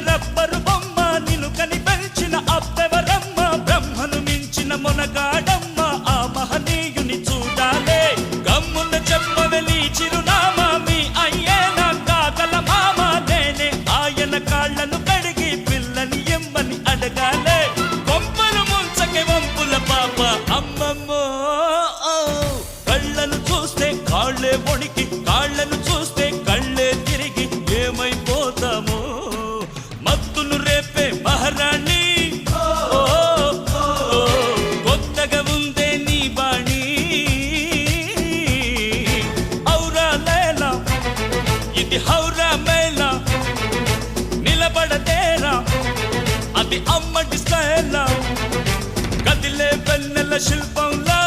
rubber బొమ్మ నిన్ను కని పెంచిన అప్పెవరమ్మ బ్రహ్మను మించిన మొనగాడమ్మ ఆ మహనీయుని చూడాలే గమ్మున చెప్పవే నీ చిరునామా మీ అయ్యేనా కాగల మామ నేనే ఆయన కాళ్ళను కడిగి పిల్లని ఎమ్మని అడగాలే కొంపలు ముంచకే వంపుల పాప అమ్మమ్మో కళ్ళను చూస్తే కాళ్ళే వణికి కాళ్ళను చూస్తే కళ్ళే తిరిగి ఏమైపోతామో మత్తును రేపే మహారాణి కొత్తగా ఉందే నీ బాణి ఔరా లేలా ఇది హౌరా మేళా నిలబడతేరా అది అమ్మడి స్టైలా కదిలే వెన్నెల శిల్పంలా